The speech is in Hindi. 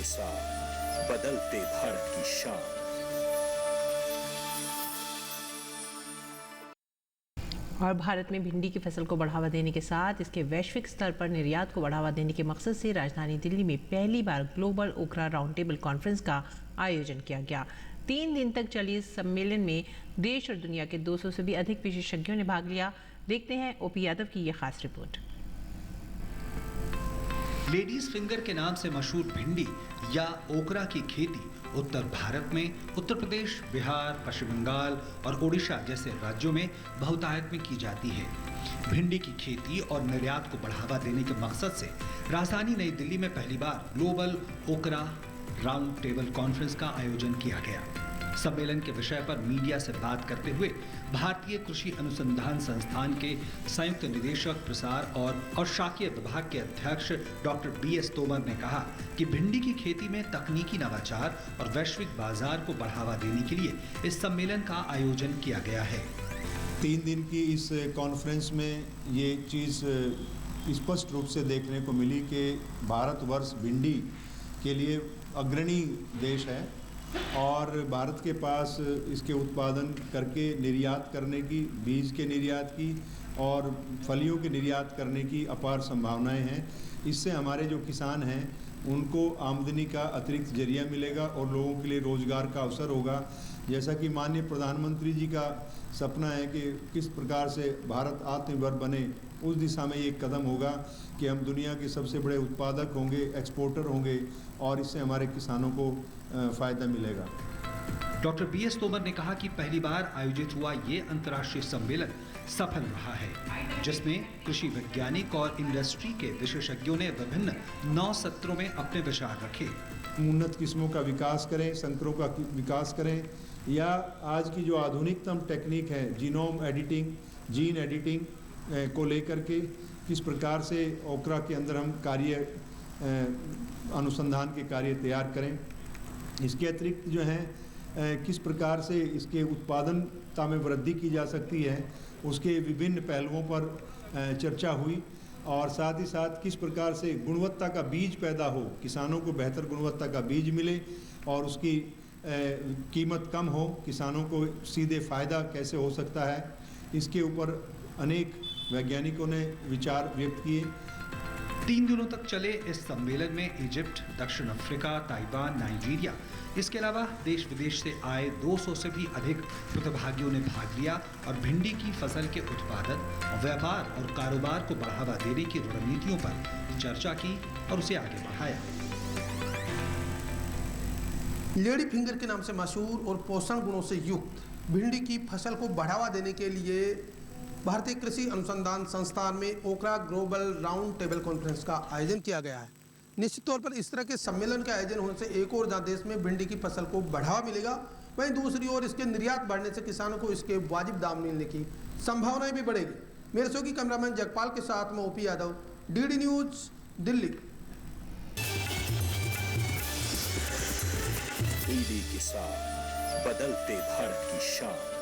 के साथ बदलते भारत की शान। और भारत में भिंडी की फसल को बढ़ावा देने के साथ इसके वैश्विक स्तर पर निर्यात को बढ़ावा देने के मकसद से राजधानी दिल्ली में पहली बार ग्लोबल ओकरा राउंड टेबल कॉन्फ्रेंस का आयोजन किया गया। 3 दिन तक चली इस सम्मेलन में देश और दुनिया के 200 से भी अधिक विशेषज्ञों ने भाग लिया। देखते हैं ओपी यादव की यह खास रिपोर्ट। लेडीज फिंगर के नाम से मशहूर भिंडी या ओकरा की खेती उत्तर भारत में उत्तर प्रदेश, बिहार, पश्चिम बंगाल और ओडिशा जैसे राज्यों में बहुतायत में की जाती है। भिंडी की खेती और निर्यात को बढ़ावा देने के मकसद से राजधानी नई दिल्ली में पहली बार ग्लोबल ओकरा राउंड टेबल कॉन्फ्रेंस का आयोजन किया गया। सम्मेलन के विषय पर मीडिया से बात करते हुए भारतीय कृषि अनुसंधान संस्थान के संयुक्त निदेशक प्रसार और शाकीय विभाग के अध्यक्ष डॉक्टर BS तोमर ने कहा कि भिंडी की खेती में तकनीकी नवाचार और वैश्विक बाजार को बढ़ावा देने के लिए इस सम्मेलन का आयोजन किया गया है। 3 दिन की इस कॉन्फ्रेंस में ये चीज़ स्पष्ट रूप से देखने को मिली कि भारतवर्ष भिंडी के लिए अग्रणी देश है और भारत के पास इसके उत्पादन करके निर्यात करने की, बीज के निर्यात की और फलियों के निर्यात करने की अपार संभावनाएं हैं। इससे हमारे जो किसान हैं उनको आमदनी का अतिरिक्त जरिया मिलेगा और लोगों के लिए रोज़गार का अवसर होगा। जैसा कि माननीय प्रधानमंत्री जी का सपना है कि किस प्रकार से भारत आत्मनिर्भर बने, उस दिशा में ये कदम होगा कि हम दुनिया के सबसे बड़े उत्पादक होंगे, एक्सपोर्टर होंगे और इससे हमारे किसानों को फ़ायदा मिलेगा। डॉक्टर BS तोमर ने कहा कि पहली बार आयोजित हुआ ये अंतर्राष्ट्रीय सम्मेलन सफल रहा है, जिसमें कृषि वैज्ञानिक और इंडस्ट्री के विशेषज्ञों ने विभिन्न 9 सत्रों में अपने विचार रखे। उन्नत किस्मों का विकास करें, संकरों का विकास करें या आज की जो आधुनिकतम टेक्निक है जीनोम एडिटिंग, जीन एडिटिंग को लेकर के किस प्रकार से ओकरा के अंदर हम अनुसंधान के कार्य तैयार करें। इसके अतिरिक्त जो है किस प्रकार से इसके उत्पादनता में वृद्धि की जा सकती है, उसके विभिन्न पहलुओं पर चर्चा हुई और साथ ही साथ किस प्रकार से गुणवत्ता का बीज पैदा हो, किसानों को बेहतर गुणवत्ता का बीज मिले और उसकी कीमत कम हो, किसानों को सीधे फ़ायदा कैसे हो सकता है, इसके ऊपर अनेक वैज्ञानिकों ने विचार व्यक्त किए। 3 दिनों तक चले इस सम्मेलन में इजिप्ट, दक्षिण अफ्रीका, ताइवान, नाइजीरिया, इसके अलावा देश विदेश से आए 200 से भी अधिक प्रतिभागियों ने भाग लिया और भिंडी की फसल के उत्पादन, व्यापार और कारोबार को बढ़ावा देने की रणनीतियों पर चर्चा की और उसे आगे बढ़ाया। लेडी फिंगर के नाम से मशहूर और पोषण गुणों से युक्त भिंडी की फसल को बढ़ावा देने के लिए भारतीय कृषि अनुसंधान संस्थान में ओकरा ग्लोबल राउंड टेबल कॉन्फ्रेंस का आयोजन किया गया है। निश्चित तौर पर इस तरह के सम्मेलन के आयोजन होने से एक और जहाँ देश में भिंडी की फसल को बढ़ावा मिलेगा, वहीं दूसरी ओर इसके निर्यात बढ़ने से किसानों को इसके वाजिब दाम मिलने की संभावनाएं भी बढ़ेगी। मेरे सहयोगी कैमरामैन जगपाल के साथ में OP Yadav, DD news, Delhi. DD के साथ बदलते भारत की शान।